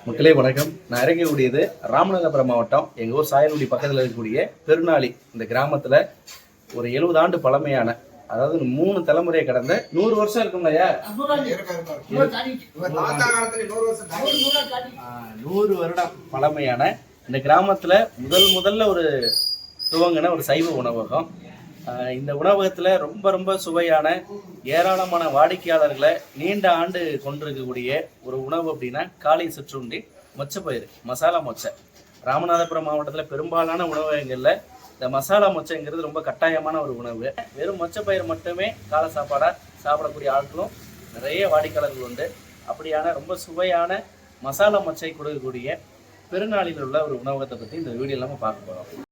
மக்களே வணக்கம். நான் இறங்கக்கூடியது ராமநாதபுரம் மாவட்டம் எங்கள் ஊர் சாயல்குடி பக்கத்தில் இருக்கக்கூடிய பெருநாளி. இந்த கிராமத்தில் ஒரு 70 ஆண்டு பழமையான, அதாவது 3 தலைமுறையை கடந்த 100 வருஷம் இருக்குங்கய்யா, 100 வருடம் பழமையான இந்த கிராமத்தில் முதல்ல ஒரு துவங்கின ஒரு சைவ உணவகம். இந்த உணவகத்தில் ரொம்ப ரொம்ப சுவையான ஏராளமான வாடிக்கையாளர்களை நீண்ட ஆண்டு கொண்டிருக்கக்கூடிய ஒரு உணவு அப்படின்னா காலை சிற்றுண்டி மொச்சப்பயிறு மசாலா மொச்சை. ராமநாதபுரம் மாவட்டத்தில் பெரும்பாலான உணவகங்களில் இந்த மசாலா மொச்சைங்கிறது ரொம்ப கட்டாயமான ஒரு உணவு. வெறும் மொச்சப்பயிறு மட்டுமே காலை சாப்பாடாக சாப்பிடக்கூடிய ஆட்களும் நிறைய வாடிக்கையாளர்கள் உண்டு. அப்படியான ரொம்ப சுவையான மசாலா மொச்சை கொடுக்கக்கூடிய பெருநாளில் உள்ள ஒரு உணவகத்தை பற்றி இந்த வீடியோ இல்லாமல் பார்க்க போகிறோம்.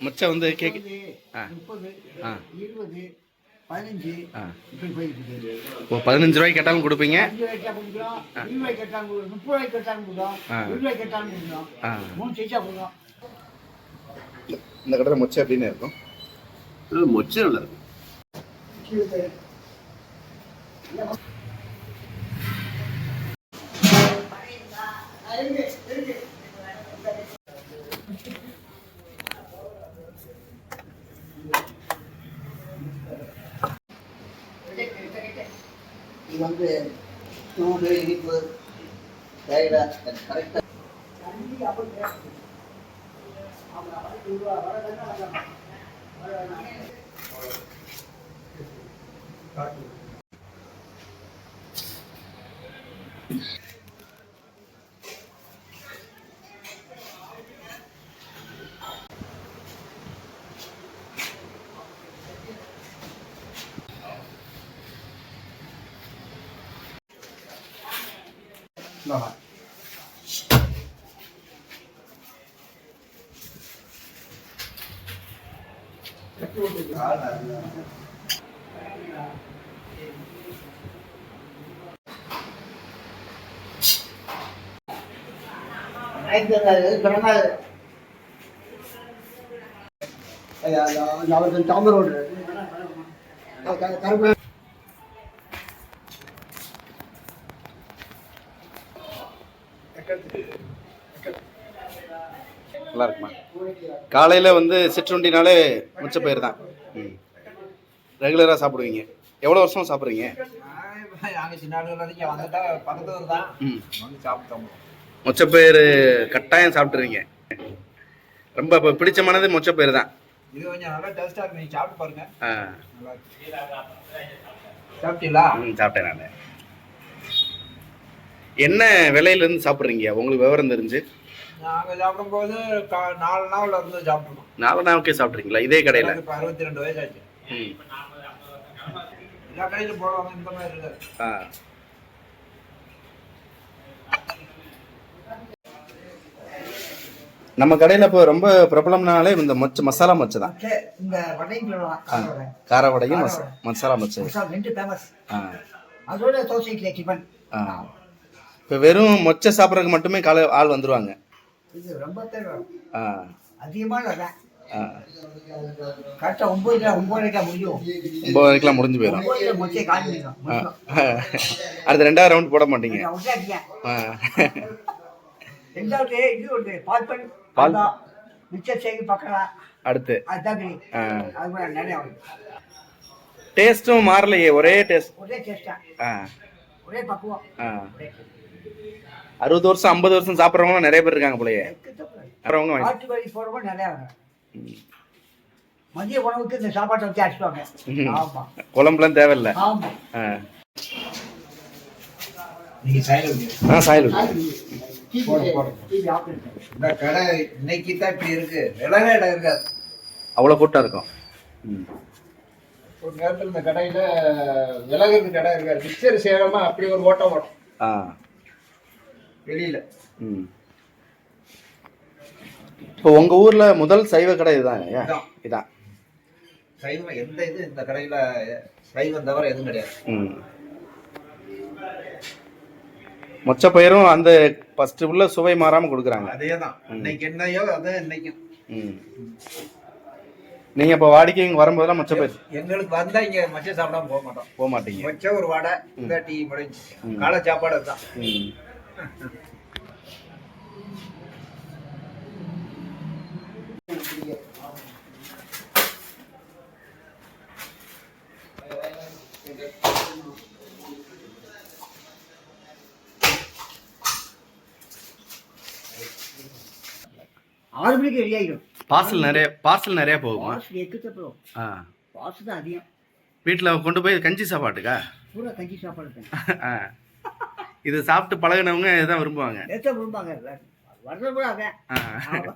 மொச்சை வந்து கேக்கு 30, 20, 15 இப்படி போயிட்டு இருக்கு. ஓ, 15 ரூபாய்க்கு கேட்டாலும் கொடுப்பீங்க? 5 ரூபாய்க்கு கொடுக்குறோம், 20 ரூபாய்க்கு கேட்டாலும் கொடுக்குறோம், 30 ரூபாய்க்கு கேட்டாலும் கொடுக்குறோம், 20 ரூபாய்க்கு கேட்டாலும் கொடுக்குறோம், 3 சைஸா கொடுக்குறோம். இந்த கடையில் மொச்சை அப்படின்னு இருக்கும். மொச்சை நல்லா இருக்கும். இது வந்து சூடு இனிப்பு கரெக்டாக தாமரை ரோடு கருப்பு நல்லா இருக்குமா? காலையில் வந்து சிற்றுண்டினாலே மொச்சப்பயிறு தான் ரெகுலராக சாப்பிடுவீங்க. எவ்வளோ வருஷம் சாப்பிட்றீங்க? மொச்சப்பயிறு கட்டாயம் சாப்பிட்றீங்க. ரொம்ப இப்போ பிடிச்சமானது மொச்சப்பயிறு தான். இது கொஞ்சம் நல்லா டேஸ்டாக இருக்கு. நீங்கள் சாப்பிட்டு பாருங்க. சாப்பிட்டீங்களா? சாப்பிட்டேன் நான். என்ன விலையிலேருந்து சாப்பிட்றீங்க? உங்களுக்கு விவரம் தெரிஞ்சு? நாங்கள் சாப்பிடும்போது 4 நாள் இருந்து சாப்பிட்றோம். 4 நாளுக்கே சாப்பிட்றீங்களா இதே கடையில்? இப்போ 62 வயசு ஆச்சு. எல்லா கடையிலும் போடுவாங்க, இந்த மாதிரி இருக்காது. நம்ம கடையில் இப்போ ரொம்ப பிரபலம்னாலே இந்த மசாலா மொச்சை தான். இந்த வடையும் காரவடையும் மசாலா மொச்சை அதோட தோசை இட்லி டிஃபன். இப்போ வெறும் மொச்சை சாப்பிட்றதுக்கு மட்டுமே ஆள் வந்துருவாங்க. இது ரொம்ப அதிகமான வடை. கரெக்டாக 9:30 முடிஞ்சு போயிடும். அடுத்து 2வது ரவுண்ட் போட மாட்டீங்க? அடுத்து டேஸ்டும் மாறலையே, ஒரே டேஸ்ட். 60 வருஷம் 50 வருஷம் சாப்பிட்றவங்க நிறைய பேர் இருக்காங்க போலயே. மதிய உணவுக்கு இந்த சாப்பாட்டை வச்சு அடிச்சுவாங்க. ஆமா குழம்புலாம் தேவையில்லை. ஆமா. ஆ நீங்க சைலண்ட் சாயல் இந்த கடை இன்னைக்கு தான் இப்படி இருக்கு. விலக இடம் இருக்காது. அவ்வளோ கூட்டம் இருக்கும். ஒரு நேரத்தில் இந்த கடையில விலகுறது கடை இருக்காது. மிக்சர் சேரமா அப்படி ஒரு ஓட்டம் ஓடும் ஆ வெளியில. ம். இப்போ உங்கள் ஊரில் முதல் சைவ கடை இதுதான் ஐயா? இதான். இதான். சைவம் எந்த இது இந்த கடையில சைவம் தவிர எதுவும் கிடையாது. ம். மொச்சப்பயிரும் அந்த ஃபஸ்ட்டு உள்ள சுவை மாறாமல் கொடுக்குறாங்க. அதே தான். இன்னைக்கு என்னையோ அதான் இன்னைக்கும். ம். நீங்கள் இப்போ வாடிக்கை இங்கே வரும்போதெல்லாம் மொச்சப்பயிர் எங்களுக்கு வந்தா இங்க மச்சம் சாப்பிடாம போக மாட்டோம். போக மாட்டீங்க. மச்ச ஒரு வடை இந்த டீ முடிஞ்சு காலை சாப்பாடு தான். ம். ஆறு மணிக்கு ரெடி ஆகிடும். பார்சல் நிறைய போகுமா? பார்சல் எக்கச்சப்படும். ஆ பார்சல் தான் அதிகம். வீட்டில் கொண்டு போய் கஞ்சி சாப்பாட்டுக்கா? பூரா கஞ்சி சாப்பாடு தான். ஆ இது சாப்பிட்டு பழகினவங்க இதுதான் விரும்புவாங்க. எத்த விரும்பாங்க. வர்றது கூட அதான். ஆ. ஆமா.